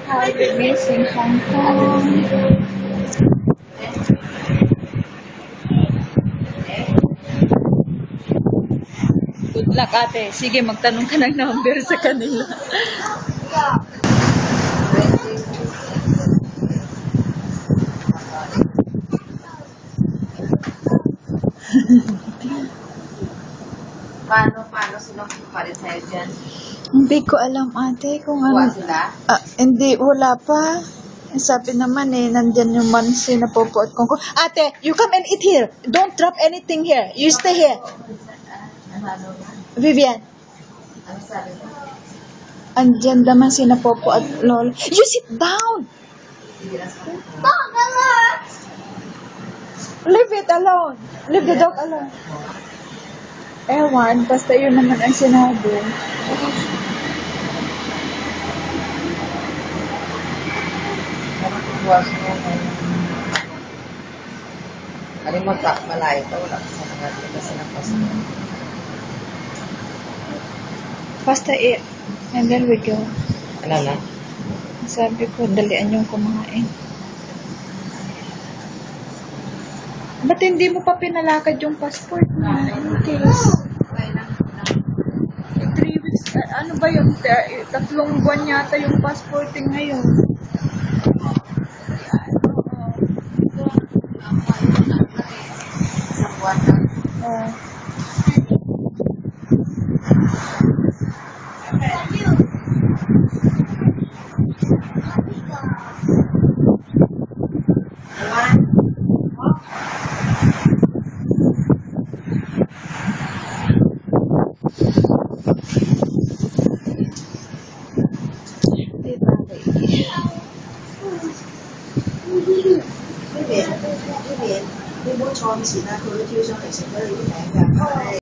I'll be missing Hong Kong. Good luck, ate. Sige, magtanong ka ng number sa kanila. Paano sila papalit sa'yo dyan? Hindi ko alam, ate, kung ano. Kuha sila? Hindi, wala pa. Sabi naman nandyan yung mansi na pupuot ko. Ate, you come and eat here. Don't drop anything here. You stay here. Vivian. Ano sabi mo? Andyan naman si Napopo at Lolo. You sit down! Leave it alone. Leave the dog alone. Ewan, basta yun naman ang sinabi. Ano mo tak malayo ito? Wala ka sa nangat kasi napas mo. Basta eat. And then we go. Ano na? Sabi ko, dalian yung kumain. Ba't hindi mo pa pinalakad yung passport mo? In case. 3 weeks, ano ba yun? 3 buwan yata yung passporting ngayon. Isang buwan na.呢邊呢邊呢杯菜前啊，佢都挑上嚟食咗你啲名㗎。